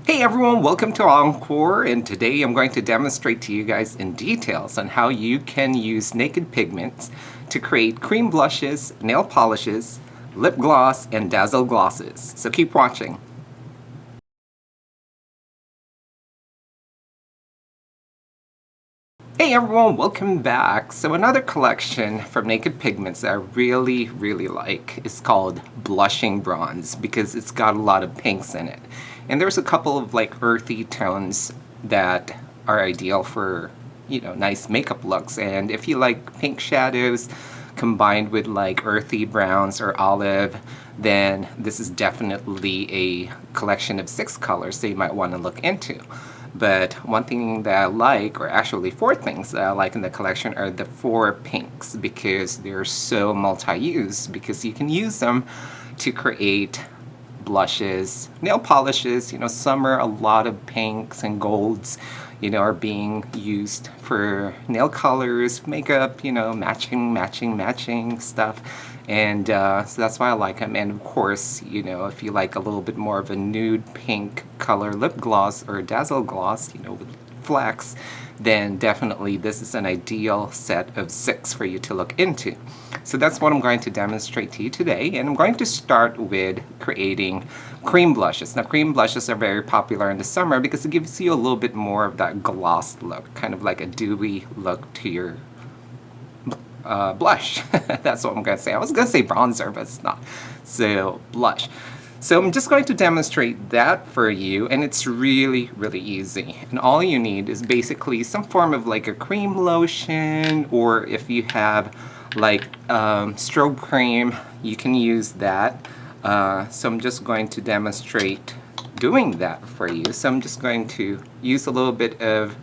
Hey everyone, welcome to Encore, and today I'm going to demonstrate to you guys in details on how you can use Naked Pigments to create cream blushes, nail polishes, lip gloss, and dazzle glosses. So keep watching. Hey everyone, welcome back. So another collection from Naked Pigments that I really like is called Blushing Bronze because it's got a lot of pinks in it. And there's a couple of like earthy tones that are ideal for, nice makeup looks. And if you like pink shadows combined with like earthy browns or olive, then this is definitely a collection of 6 colors that you might want to look into. But one thing that I like, or actually 4 things that I like in the collection, are the 4 pinks because they're so multi-use, because you can use them to create blushes, nail polishes. Some are a lot of pinks and golds, are being used for nail colors, makeup, matching stuff. And so that's why I like them. And of course, if you like a little bit more of a nude pink color lip gloss or dazzle gloss, with flex, then definitely this is an ideal set of 6 for you to look into. So that's what I'm going to demonstrate to you today, and I'm going to start with creating cream blushes. Now, cream blushes are very popular in the summer because it gives you a little bit more of that gloss look, kind of like a dewy look to your blush. That's what I'm going to say. I was going to say bronzer, but it's not. So, blush. So I'm just going to demonstrate that for you, and it's really easy. And all you need is basically some form of like a cream lotion, or if you have like strobe cream, you can use that. So I'm just going to demonstrate doing that for you. So I'm just going to use a little bit of,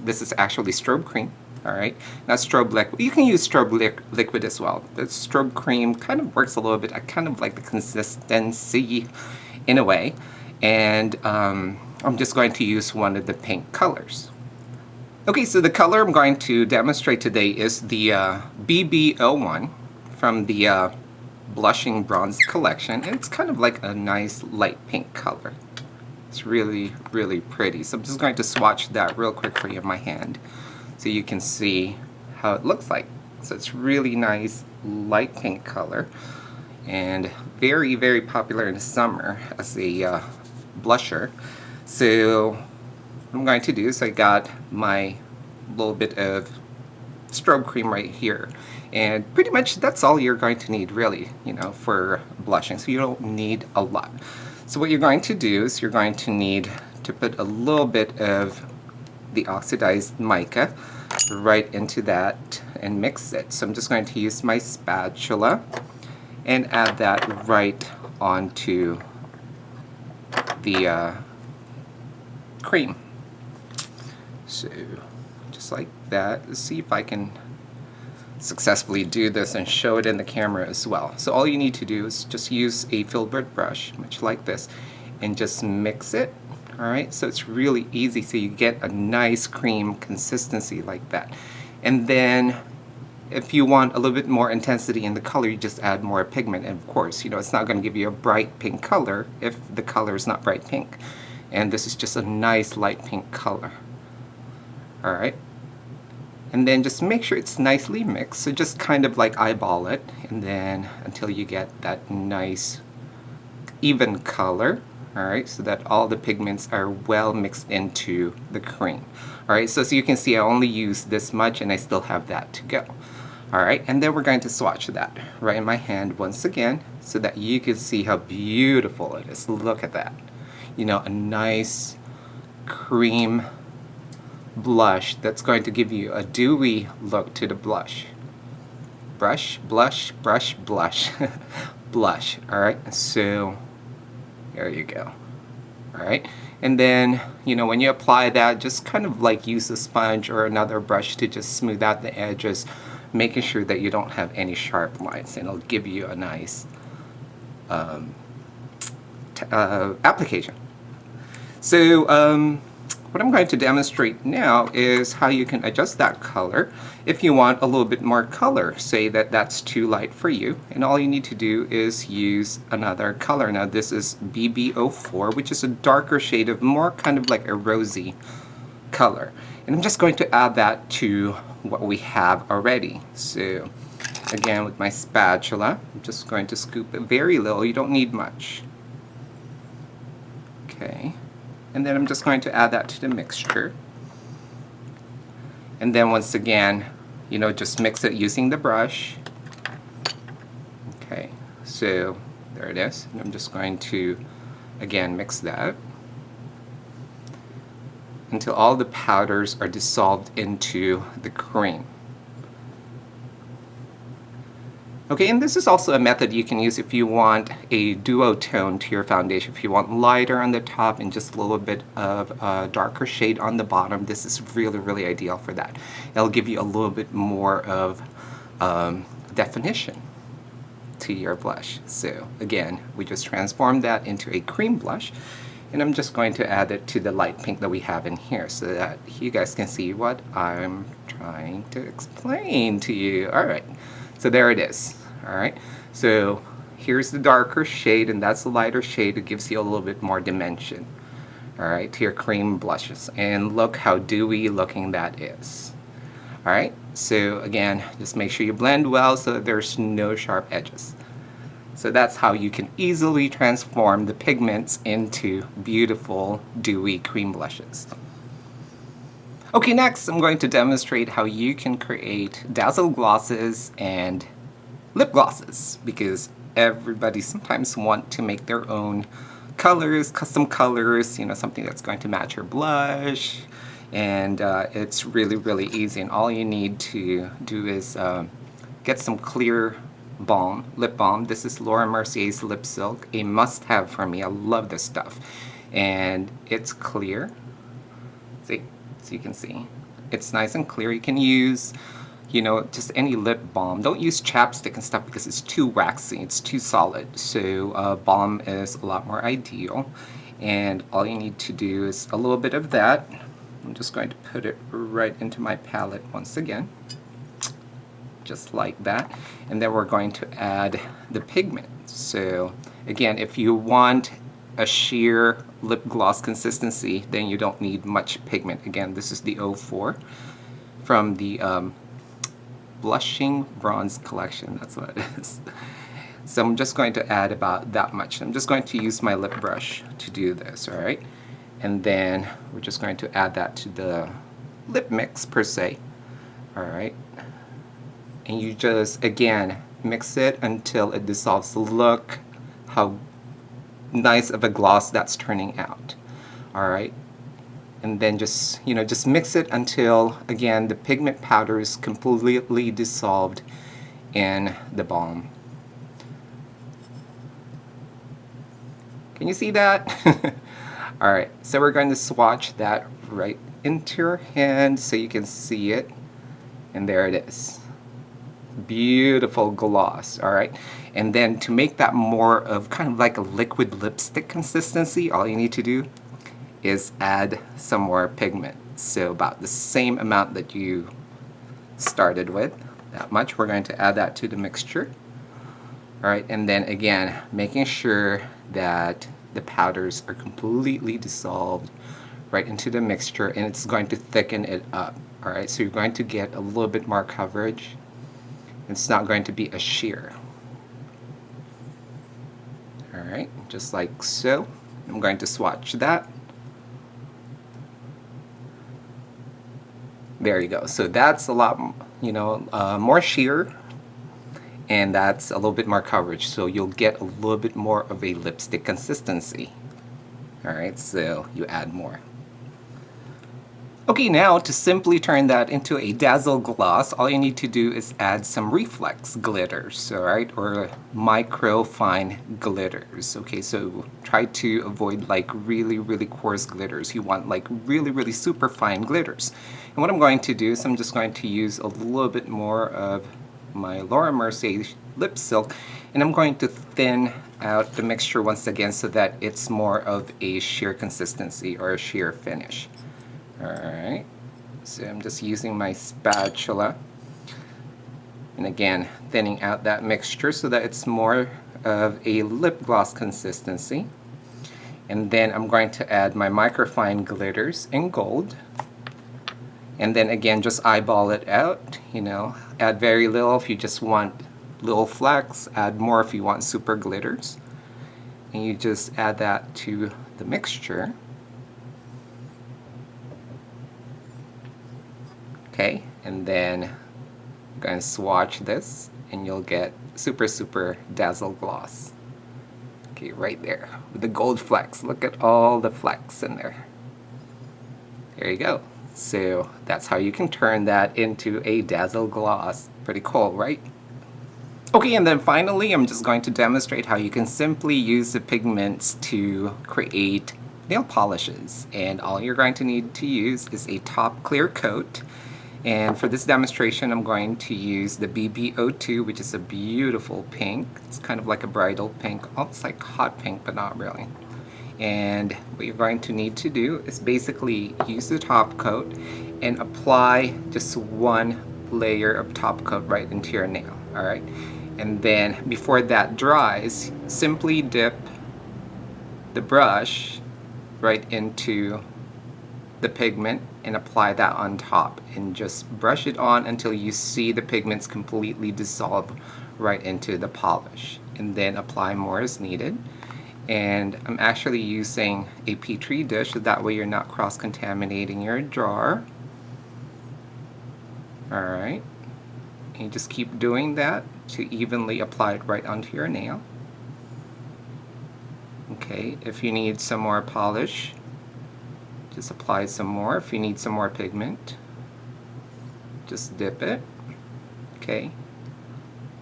this is actually strobe cream. Alright, now strobe liquid. You can use strobe liquid as well. The strobe cream kind of works a little bit. I kind of like the consistency in a way. And I'm just going to use one of the pink colors. Okay, so the color I'm going to demonstrate today is the BB01 from the Blushing Bronze collection. And it's kind of like a nice light pink color. It's really pretty. So I'm just going to swatch that real quick for you in my hand, so you can see how it looks like. So it's really nice light pink color, and very popular in the summer as a blusher. So what I'm going to do is I got my little bit of strobe cream right here, and pretty much that's all you're going to need really, for blushing. So you don't need a lot. So what you're going to do is you're going to need to put a little bit of the oxidized mica right into that and mix it. So I'm just going to use my spatula and add that right onto the cream. So just like that. Let's see if I can successfully do this and show it in the camera as well. So all you need to do is just use a filbert brush, much like this, and just mix it. Alright, so it's really easy, so you get a nice cream consistency like that. And then if you want a little bit more intensity in the color, you just add more pigment. And of course, it's not going to give you a bright pink color if the color is not bright pink. And this is just a nice light pink color. Alright, and then just make sure it's nicely mixed. So just kind of like eyeball it, and then until you get that nice even color. Alright, so that all the pigments are well mixed into the cream. Alright, so you can see I only use this much and I still have that to go. Alright, and then we're going to swatch that right in my hand once again so that you can see how beautiful it is. Look at that. A nice cream blush that's going to give you a dewy look to the blush. Brush, blush, brush, blush. Blush. Alright, so there you go. Alright, and then, when you apply that, just kind of like use a sponge or another brush to just smooth out the edges, making sure that you don't have any sharp lines, and it'll give you a nice application. So, what I'm going to demonstrate now is how you can adjust that color if you want a little bit more color. Say that that's too light for you, and all you need to do is use another color. Now this is BB04, which is a darker shade of more kind of like a rosy color. And I'm just going to add that to what we have already. So again, with my spatula, I'm just going to scoop it very little. You don't need much. Okay. And then I'm just going to add that to the mixture. And then once again, you know, just mix it using the brush. Okay, so there it is. And I'm just going to, again, mix that until all the powders are dissolved into the cream. Okay, and this is also a method you can use if you want a duotone to your foundation. If you want lighter on the top and just a little bit of a darker shade on the bottom, this is really, really ideal for that. It'll give you a little bit more of definition to your blush. So again, we just transformed that into a cream blush, and I'm just going to add it to the light pink that we have in here so that you guys can see what I'm trying to explain to you. All right. So there it is. All right. So here's the darker shade, and that's the lighter shade. It gives you a little bit more dimension. All right, to your cream blushes. And look how dewy looking that is. All right. So again, just make sure you blend well so that there's no sharp edges. So that's how you can easily transform the pigments into beautiful, dewy cream blushes. Okay, next I'm going to demonstrate how you can create dazzle glosses and lip glosses, because everybody sometimes want to make their own colors, custom colors, you know, something that's going to match your blush, and it's really, really easy, and all you need to do is get some clear balm, lip balm. This is Laura Mercier's Lip Silk, a must-have for me. I love this stuff, and it's clear. See? So you can see it's nice and clear. You can use, you know, just any lip balm. Don't use chapstick and stuff because it's too waxy, it's too solid. So balm is a lot more ideal, and all you need to do is a little bit of that. I'm just going to put it right into my palette once again, just like that, and then we're going to add the pigment. So again, if you want a sheer lip gloss consistency, then you don't need much pigment. Again, this is the 04 from the Blushing Bronze collection. That's what it is. So I'm just going to add about that much. I'm just going to use my lip brush to do this, all right? And then we're just going to add that to the lip mix per se, all right? And you just, again, mix it until it dissolves. Look how nice of a gloss that's turning out. All right, and then just, you know, just mix it until, again, the pigment powder is completely dissolved in the balm. Can you see that? All right, so we're going to swatch that right into your hand so you can see it, and there it is. Beautiful gloss. All right, and then to make that more of kind of like a liquid lipstick consistency, all you need to do is add some more pigment. So about the same amount that you started with, that much, we're going to add that to the mixture. All right, and then again, making sure that the powders are completely dissolved right into the mixture, and it's going to thicken it up. All right, so you're going to get a little bit more coverage. It's not going to be a sheer. All right, just like so. I'm going to swatch that. There you go. So that's a lot, you know, more sheer, and that's a little bit more coverage. So you'll get a little bit more of a lipstick consistency. All right, so you add more. Okay, now to simply turn that into a dazzle gloss, all you need to do is add some reflex glitters, all right, or micro fine glitters. Okay, so try to avoid like really, really coarse glitters. You want like really, really super fine glitters. And what I'm going to do is I'm just going to use a little bit more of my Laura Mercier Lip Silk, and I'm going to thin out the mixture once again so that it's more of a sheer consistency or a sheer finish. Alright, so I'm just using my spatula. And again, thinning out that mixture so that it's more of a lip gloss consistency. And then I'm going to add my microfine glitters in gold. And then again, just eyeball it out, you know, add very little if you just want little flecks, add more if you want super glitters. And you just add that to the mixture. Okay, and then I'm going to swatch this and you'll get super Dazzlegloss. Okay, right there with the gold flecks. Look at all the flecks in there. There you go. So that's how you can turn that into a Dazzlegloss. Pretty cool, right? Okay, and then finally I'm just going to demonstrate how you can simply use the pigments to create nail polishes. And all you're going to need to use is a top clear coat. And for this demonstration I'm going to use the BB02, which is a beautiful pink. It's kind of like a bridal pink, almost like hot pink, but not really. And what you're going to need to do is basically use the top coat and apply just one layer of top coat right into your nail. Alright, and then before that dries, simply dip the brush right into the pigment and apply that on top, and just brush it on until you see the pigments completely dissolve right into the polish, and then apply more as needed. And I'm actually using a Petri dish so that way you're not cross-contaminating your jar. Alright, and you just keep doing that to evenly apply it right onto your nail. Okay, if you need some more polish, just apply some more. If you need some more pigment, just dip it. Okay,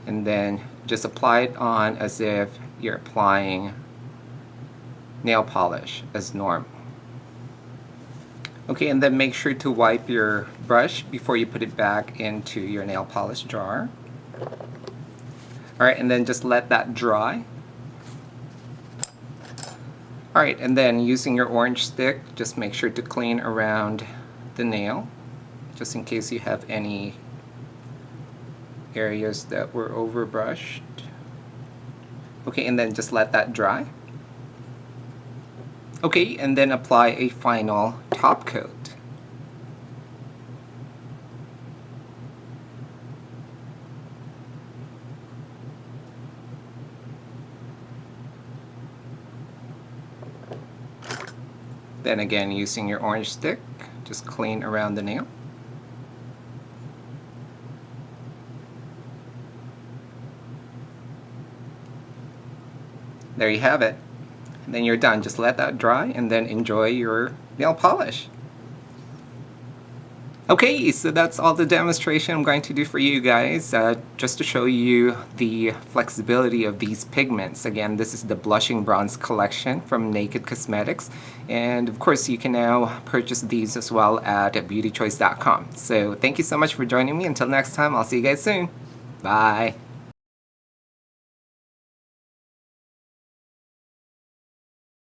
and then just apply it on as if you're applying nail polish as normal. Okay, and then make sure to wipe your brush before you put it back into your nail polish jar. Alright, and then just let that dry. Alright, and then using your orange stick, just make sure to clean around the nail, just in case you have any areas that were overbrushed. Okay, and then just let that dry. Okay, and then apply a final top coat. Then again, using your orange stick, just clean around the nail. There you have it. And then you're done. Just let that dry and then enjoy your nail polish. Okay, so that's all the demonstration I'm going to do for you guys, just to show you the flexibility of these pigments. Again, this is the Blushing Bronze collection from Naked Cosmetics, and of course you can now purchase these as well at beautychoice.com. So thank you so much for joining me. Until next time, I'll see you guys soon. Bye!